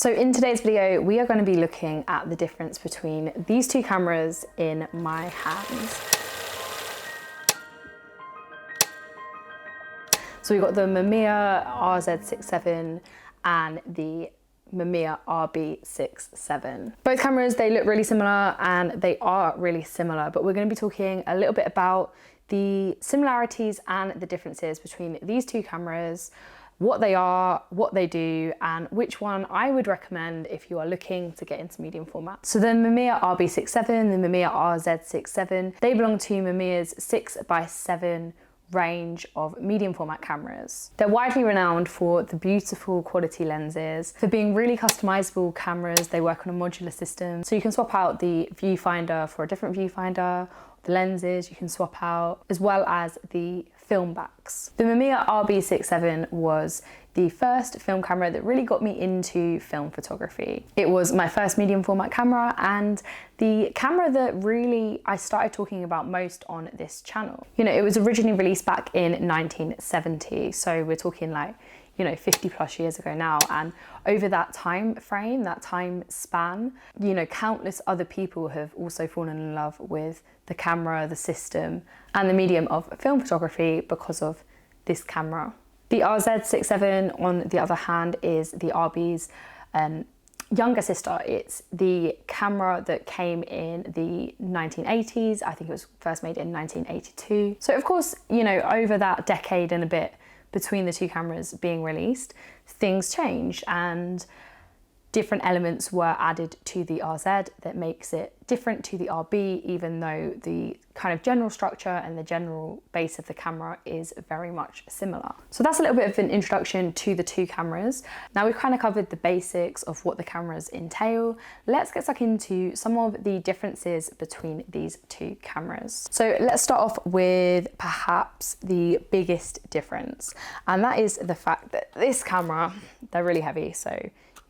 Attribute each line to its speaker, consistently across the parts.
Speaker 1: So in today's video, we are going to be looking at the difference between these two cameras in my hands. So we've got the Mamiya RZ67 and the Mamiya RB67. Both cameras, they look really similar and they are really similar, but we're going to be talking a little bit about the similarities and the differences between these two cameras, what they are, what they do, and which one I would recommend if you are looking to get into medium format. So the Mamiya RB67, the Mamiya RZ67, they belong to Mamiya's 6x7 range of medium format cameras. They're widely renowned for the beautiful quality lenses, for being really customizable cameras. They work on a modular system, so you can swap out the viewfinder for a different viewfinder, the lenses you can swap out, as well as the film backs. The Mamiya RB67 was the first film camera that really got me into film photography. It was my first medium format camera and the camera that really I started talking about most on this channel. You know, it was originally released back in 1970, so we're talking like, you know, 50 plus years ago now, and over that time frame, that time span, you know, countless other people have also fallen in love with the camera, the system, and the medium of film photography because of this camera. The RZ67, on the other hand, is the RB's younger sister. It's the camera that came in the 1980s. I think it was first made in 1982. So of course, you know, over that decade and a bit between the two cameras being released, things changed and different elements were added to the RZ that makes it different to the RB, even though the kind of general structure and the general base of the camera is very much similar. So that's a little bit of an introduction to the two cameras. Now we've kind of covered the basics of what the cameras entail. Let's get stuck into some of the differences between these two cameras. So let's start off with perhaps the biggest difference, and that is the fact that this camera, they're really heavy, so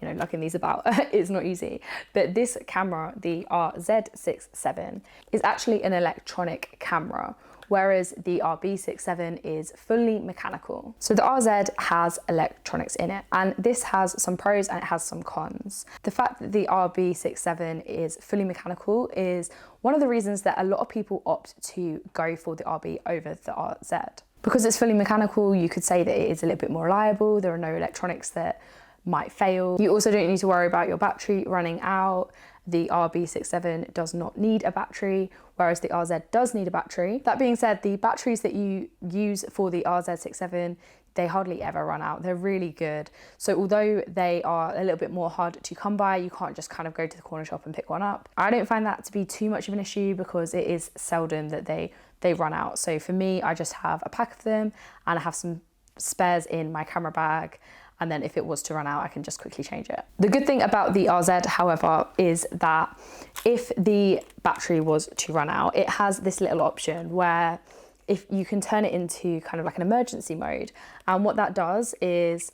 Speaker 1: you know, lugging these about is not easy. But this camera, the RZ67, is actually an electronic camera, whereas the RB67 is fully mechanical. So the RZ has electronics in it, and this has some pros and it has some cons. The fact that the RB67 is fully mechanical is one of the reasons that a lot of people opt to go for the RB over the RZ. Because it's fully mechanical, you could say that it is a little bit more reliable. There are no electronics that might fail. You also don't need to worry about your battery running out. The RB67 does not need a battery, whereas the RZ does need a battery. That being said, the batteries that you use for the RZ67, they hardly ever run out. They're really good. So although they are a little bit more hard to come by, you can't just kind of go to the corner shop and pick one up. I don't find that to be too much of an issue because it is seldom that they run out. So for me, I just have a pack of them and I have some spares in my camera bag. And then if it was to run out, I can just quickly change it. The good thing about the RZ, however, is that if the battery was to run out, it has this little option where if you can turn it into kind of like an emergency mode. And what that does is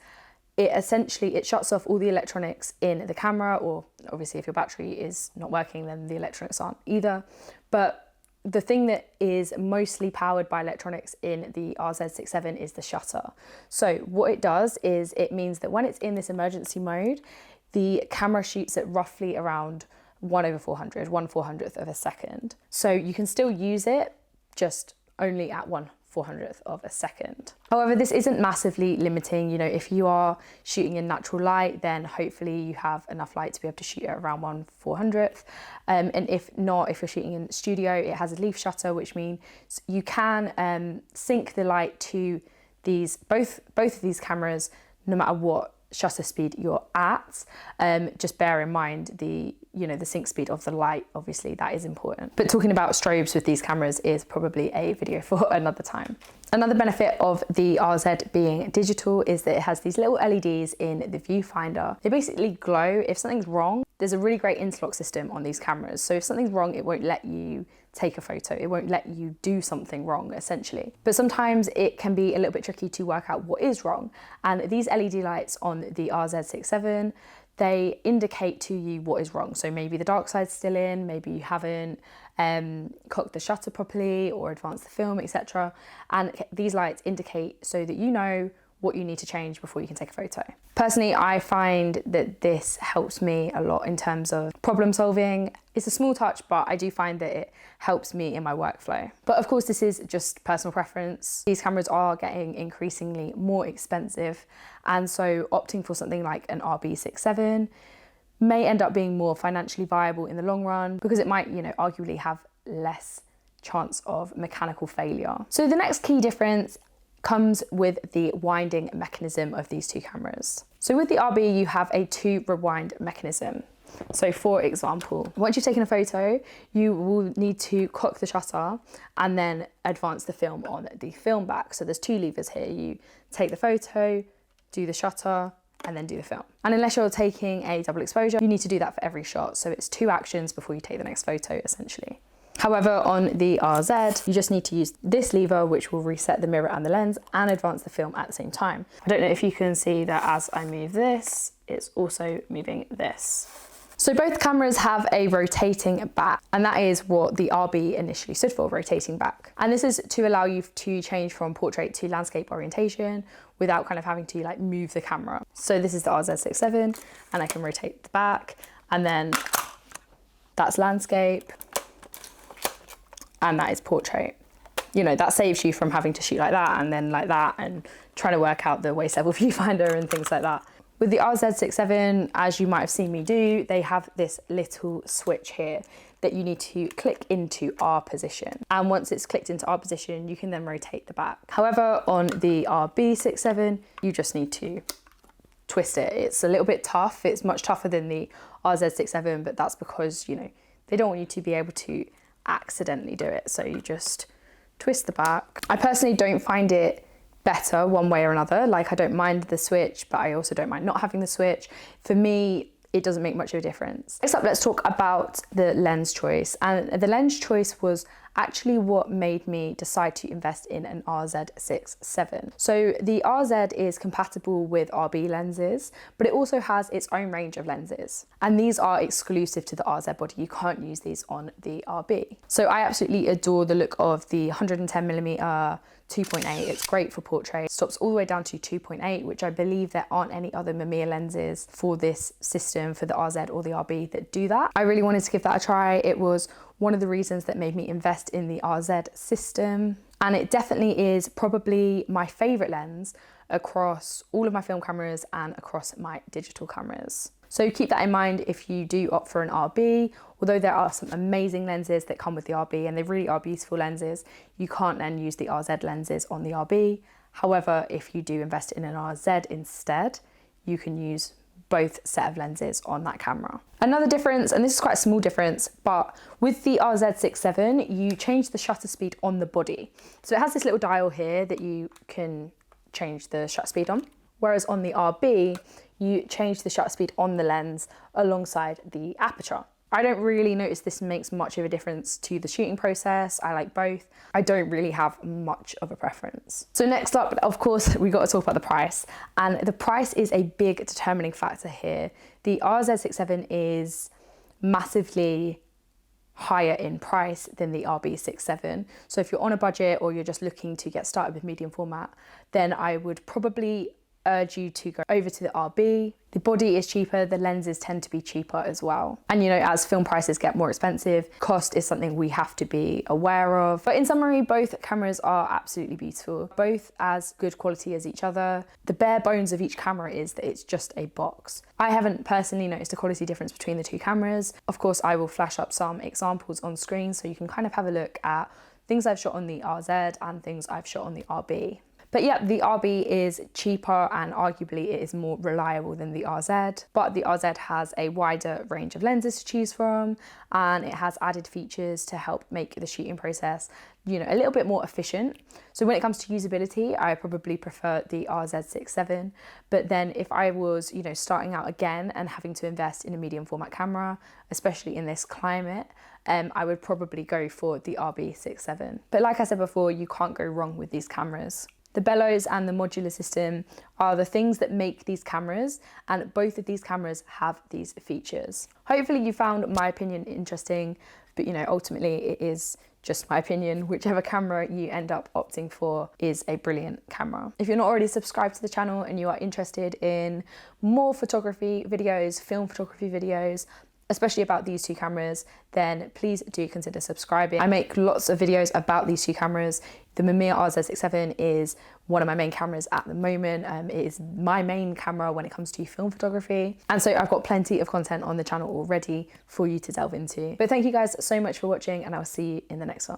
Speaker 1: it shuts off all the electronics in the camera, or obviously if your battery is not working, then the electronics aren't either. But the thing that is mostly powered by electronics in the RZ67 is the shutter. So what it does is it means that when it's in this emergency mode, the camera shoots at roughly around 1/400, 1/400th of a second. So you can still use it, just only at 1/400th of a second. However, this isn't massively limiting. You know, if you are shooting in natural light, then hopefully you have enough light to be able to shoot at around 1/400th. And if not, if you're shooting in studio, it has a leaf shutter, which means you can sync the light to both of these cameras, no matter what shutter speed you're at. Just bear in mind the sync speed of the light, obviously that is important. But talking about strobes with these cameras is probably a video for another time. Another benefit of the RZ being digital is that it has these little LEDs in the viewfinder. They basically glow if something's wrong. There's a really great interlock system on these cameras, so if something's wrong, it won't let you take a photo. It won't let you do something wrong, essentially. But sometimes it can be a little bit tricky to work out what is wrong. And these LED lights on the RZ67, they indicate to you what is wrong. So maybe the dark side's still in, maybe you haven't cocked the shutter properly or advanced the film, etc. And these lights indicate so that you know what you need to change before you can take a photo. Personally, I find that this helps me a lot in terms of problem solving. It's a small touch, but I do find that it helps me in my workflow. But of course, this is just personal preference. These cameras are getting increasingly more expensive, and so opting for something like an RB67 may end up being more financially viable in the long run, because it might, arguably have less chance of mechanical failure. So the next key difference comes with the winding mechanism of these two cameras. So with the RB, you have a 2 rewind mechanism. So for example, once you've taken a photo, you will need to cock the shutter and then advance the film on the film back. So there's 2 levers here. You take the photo, do the shutter, and then do the film. And unless you're taking a double exposure, you need to do that for every shot. So it's 2 actions before you take the next photo, essentially. However, on the RZ, you just need to use this lever, which will reset the mirror and the lens and advance the film at the same time. I don't know if you can see that as I move this, it's also moving this. So both cameras have a rotating back, and that is what the RB initially stood for, rotating back. And this is to allow you to change from portrait to landscape orientation without kind of having to like move the camera. So this is the RZ67, and I can rotate the back, and then that's landscape, and that is portrait. That saves you from having to shoot like that and then like that and trying to work out the waist level viewfinder and things like that. With the RZ67, as you might have seen me do, they have this little switch here that you need to click into R position. And once it's clicked into R position, you can then rotate the back. However, on the RB67, you just need to twist it. It's a little bit tough. It's much tougher than the RZ67, but that's because, they don't want you to be able to accidentally do it. So you just twist the back. I personally don't find it better one way or another. Like, I don't mind the switch, but I also don't mind not having the switch. For me, it doesn't make much of a difference. Next up, let's talk about the lens choice. And the lens choice was actually what made me decide to invest in an RZ67. So the RZ is compatible with RB lenses, but it also has its own range of lenses. And these are exclusive to the RZ body. You can't use these on the RB. So I absolutely adore the look of the 110mm 2.8. It's great for portrait. Stops all the way down to 2.8, which I believe there aren't any other Mamiya lenses for this system, for the RZ or the RB, that do that. I really wanted to give that a try. It was one of the reasons that made me invest in the RZ system. And it definitely is probably my favorite lens across all of my film cameras and across my digital cameras. So keep that in mind if you do opt for an RB. Although there are some amazing lenses that come with the RB, and they really are beautiful lenses, you can't then use the RZ lenses on the RB. However, if you do invest in an RZ instead, you can use both set of lenses on that camera. Another difference, and this is quite a small difference, but with the RZ67, you change the shutter speed on the body. So it has this little dial here that you can change the shutter speed on. Whereas on the RB, you change the shutter speed on the lens alongside the aperture. I don't really notice this makes much of a difference to the shooting process. I like both. I don't really have much of a preference. So next up, of course, we got to talk about the price. And the price is a big determining factor here. The RZ67 is massively higher in price than the RB67. So if you're on a budget or you're just looking to get started with medium format, then I would probably urge you to go over to the RB. The body is cheaper, the lenses tend to be cheaper as well. And as film prices get more expensive, cost is something we have to be aware of. But in summary, both cameras are absolutely beautiful, both as good quality as each other. The bare bones of each camera is that it's just a box. I haven't personally noticed a quality difference between the two cameras. Of course, I will flash up some examples on screen so you can kind of have a look at things I've shot on the RZ and things I've shot on the RB. But yeah, the RB is cheaper and arguably it is more reliable than the RZ, but the RZ has a wider range of lenses to choose from, and it has added features to help make the shooting process, a little bit more efficient. So when it comes to usability, I probably prefer the RZ67, but then if I was, starting out again and having to invest in a medium format camera, especially in this climate, I would probably go for the RB67. But like I said before, you can't go wrong with these cameras. The bellows and the modular system are the things that make these cameras, and both of these cameras have these features. Hopefully you found my opinion interesting, but ultimately it is just my opinion, whichever camera you end up opting for is a brilliant camera. If you're not already subscribed to the channel and you are interested in more photography videos, film photography videos, especially about these two cameras, then please do consider subscribing. I make lots of videos about these two cameras. The Mamiya RZ67 is one of my main cameras at the moment. It is my main camera when it comes to film photography. And so I've got plenty of content on the channel already for you to delve into. But thank you guys so much for watching, and I'll see you in the next one.